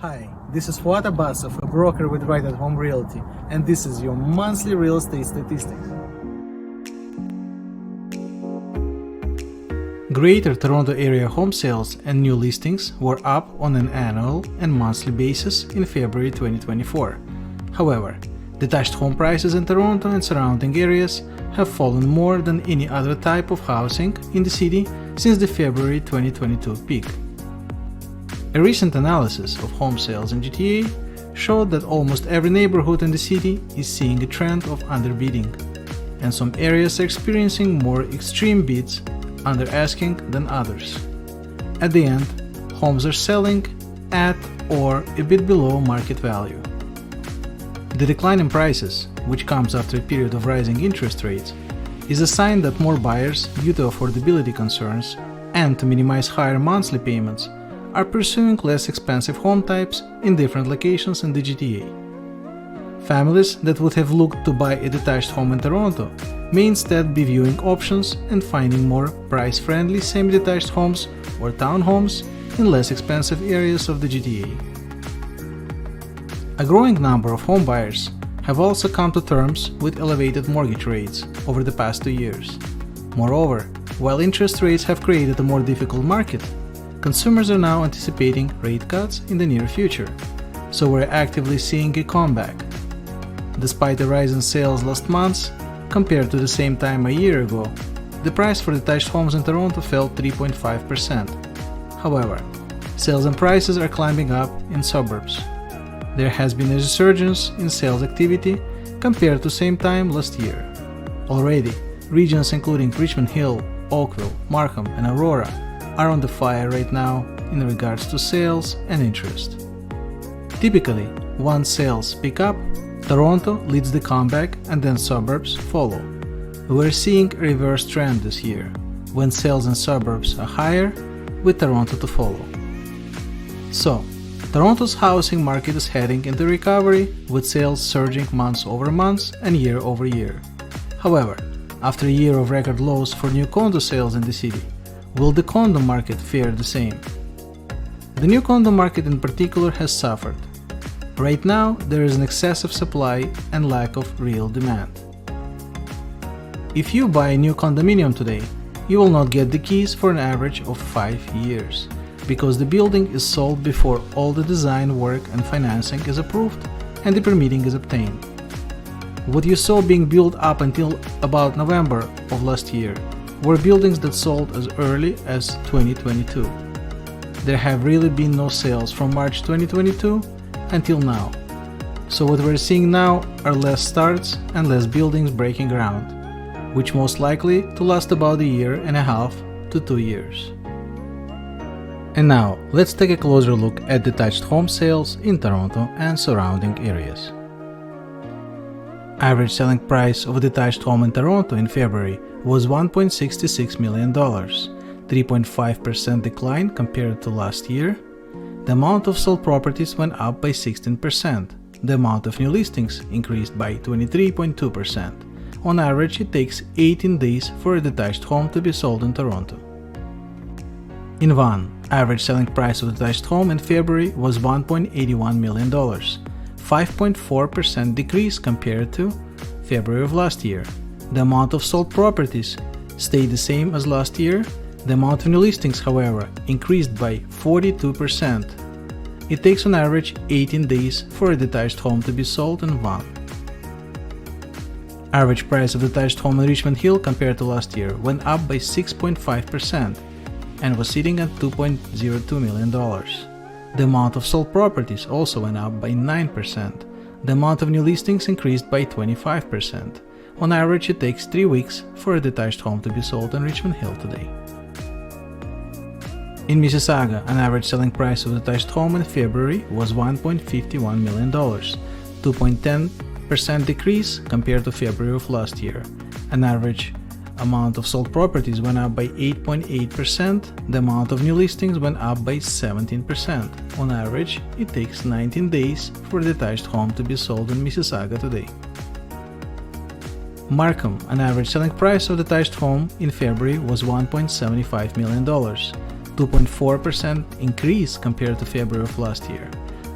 Hi, this is FUAD ABASOV, a broker with Right at Home Realty, and this is your monthly real estate statistics. Greater Toronto area home sales and new listings were up on an annual and monthly basis in February 2024. However, detached home prices in Toronto and surrounding areas have fallen more than any other type of housing in the city since the February 2022 peak. A recent analysis of home sales in GTA showed that almost every neighborhood in the city is seeing a trend of underbidding, and some areas are experiencing more extreme bids under asking than others. At the end, homes are selling at or a bit below market value. The decline in prices, which comes after a period of rising interest rates, is a sign that more buyers, due to affordability concerns and to minimize higher monthly payments, are pursuing less expensive home types in different locations in the GTA. Families that would have looked to buy a detached home in Toronto may instead be viewing options and finding more price-friendly semi-detached homes or townhomes in less expensive areas of the GTA. A growing number of home buyers have also come to terms with elevated mortgage rates over the past 2 years. Moreover, while interest rates have created a more difficult market, consumers are now anticipating rate cuts in the near future, so we're actively seeing a comeback. Despite a rise in sales last month, compared to the same time a year ago, the price for detached homes in Toronto fell 3.5%. However, sales and prices are climbing up in suburbs. There has been a resurgence in sales activity compared to same time last year. Already, regions including Richmond Hill, Oakville, Markham, and Aurora are on the fire right now in regards to sales and interest. Typically, once sales pick up, Toronto leads the comeback and then suburbs follow. We're seeing a reverse trend this year, when sales in suburbs are higher, with Toronto to follow. So, Toronto's housing market is heading into recovery, with sales surging month over month and year over year. However, after a year of record lows for new condo sales in the city, will the condo market fare the same? The new condo market in particular has suffered. Right now, there is an excessive supply and lack of real demand. If you buy a new condominium today, you will not get the keys for an average of 5 years, because the building is sold before all the design work and financing is approved and the permitting is obtained. What you saw being built up until about November of last year were buildings that sold as early as 2022. There have really been no sales from March 2022 until now. So what we're seeing now are less starts and less buildings breaking ground, which most likely to last about a year and a half to 2 years. And now, let's take a closer look at detached home sales in Toronto and surrounding areas. Average selling price of a detached home in Toronto in February was $1.66 million, 3.5% decline compared to last year. The amount of sold properties went up by 16%. The amount of new listings increased by 23.2%. On average, it takes 18 days for a detached home to be sold in Toronto. In Vaughan, average selling price of a detached home in February was $1.81 million, 5.4% decrease compared to February of last year. The amount of sold properties stayed the same as last year. The amount of new listings, however, increased by 42%. It takes on average 18 days for a detached home to be sold in Vaughan. Average price of detached home in Richmond Hill compared to last year went up by 6.5% and was sitting at $2.02 million. The amount of sold properties also went up by 9%. The amount of new listings increased by 25%. On average, it takes 3 weeks for a detached home to be sold in Richmond Hill today. In Mississauga, an average selling price of a detached home in February was $1.51 million, 2.10% decrease compared to February of last year. An average amount of sold properties went up by 8.8%. The amount of new listings went up by 17%. On average, it takes 19 days for a detached home to be sold in Mississauga today. Markham, an average selling price of detached home in February was $1.75 million, 2.4% increase compared to February of last year.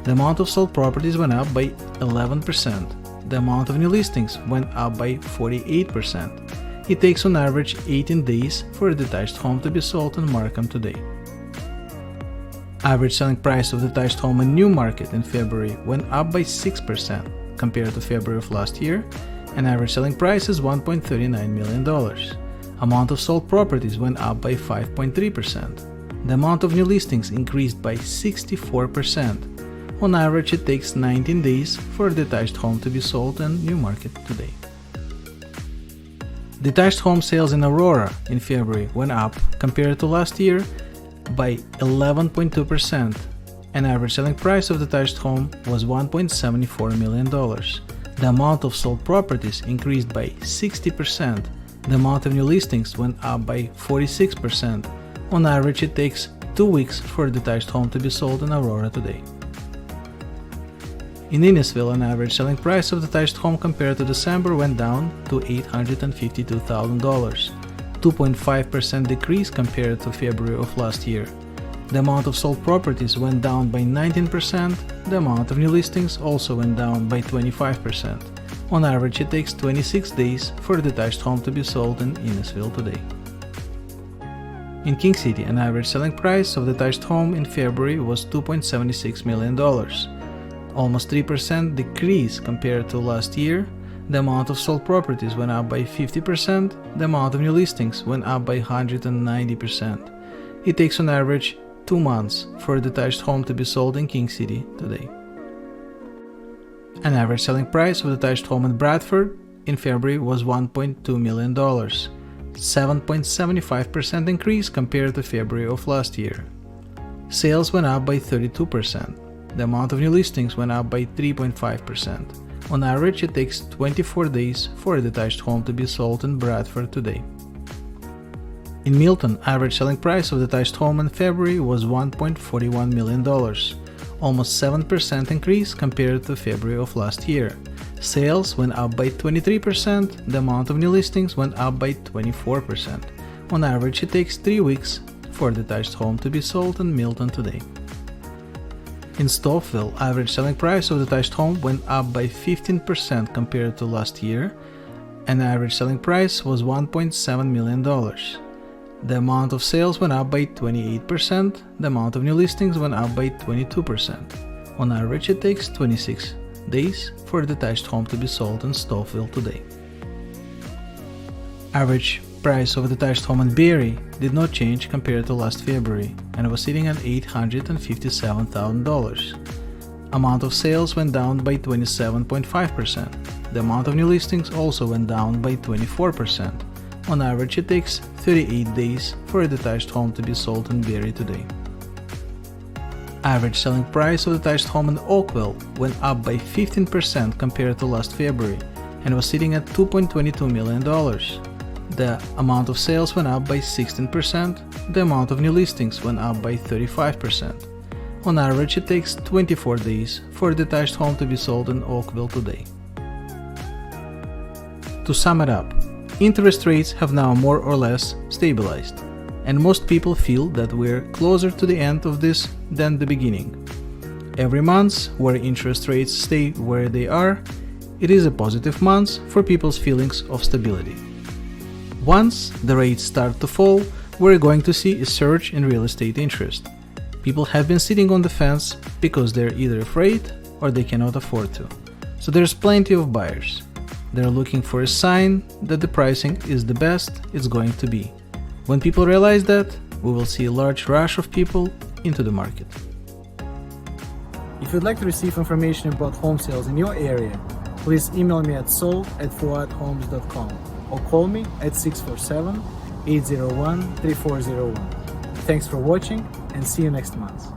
The amount of sold properties went up by 11%. The amount of new listings went up by 48%. It takes on average 18 days for a detached home to be sold in Markham today. Average selling price of detached home in Newmarket in February went up by 6% compared to February of last year, and average selling price is $1.39 million. Amount of sold properties went up by 5.3%. The amount of new listings increased by 64%. On average, it takes 19 days for a detached home to be sold in Newmarket today. Detached home sales in Aurora in February went up compared to last year by 11.2%, and average selling price of detached home was $1.74 million. The amount of sold properties increased by 60%. The amount of new listings went up by 46%. On average, it takes 2 weeks for a detached home to be sold in Aurora today. In Innisfil, an average selling price of detached home compared to December went down to $852,000, 2.5% decrease compared to February of last year. The amount of sold properties went down by 19%. The amount of new listings also went down by 25%. On average, it takes 26 days for a detached home to be sold in Innisfil today. In King City, an average selling price of detached home in February was $2.76 million, almost 3% decrease compared to last year. The amount of sold properties went up by 50%. The amount of new listings went up by 190%. It takes on average 2 months for a detached home to be sold in King City today. An average selling price of a detached home in Bradford in February was $1.2 million, 7.75% increase compared to February of last year. Sales went up by 32%. The amount of new listings went up by 3.5%. On average, it takes 24 days for a detached home to be sold in Bradford today. In Milton, average selling price of detached home in February was $1.41 million, almost 7% increase compared to February of last year. Sales went up by 23%. The amount of new listings went up by 24%. On average, it takes 3 weeks for a detached home to be sold in Milton today. In Stoufville, average selling price of detached home went up by 15% compared to last year, and average selling price was $1.7 million. The amount of sales went up by 28%. The amount of new listings went up by 22%. On average, it takes 26 days for a detached home to be sold in Stoufville today. Average price of a detached home in Barrie did not change compared to last February and was sitting at $857,000. Amount of sales went down by 27.5%. The amount of new listings also went down by 24%. On average, it takes 38 days for a detached home to be sold in Barrie today. Average selling price of a detached home in Oakville went up by 15% compared to last February and was sitting at $2.22 million. The amount of sales went up by 16%. The amount of new listings went up by 35%. On average, it takes 24 days for a detached home to be sold in Oakville today. To sum it up, interest rates have now more or less stabilized, and most people feel that we're closer to the end of this than the beginning. Every month where interest rates stay where they are, it is a positive month for people's feelings of stability. Once the rates start to fall, we're going to see a surge in real estate interest. People have been sitting on the fence because they're either afraid or they cannot afford to. So there's plenty of buyers. They're looking for a sign that the pricing is the best it's going to be. When people realize that, we will see a large rush of people into the market. If you'd like to receive information about home sales in your area, please email me at sold@fuadhomes.com or call me at 647-801-3401. Thanks for watching and see you next month.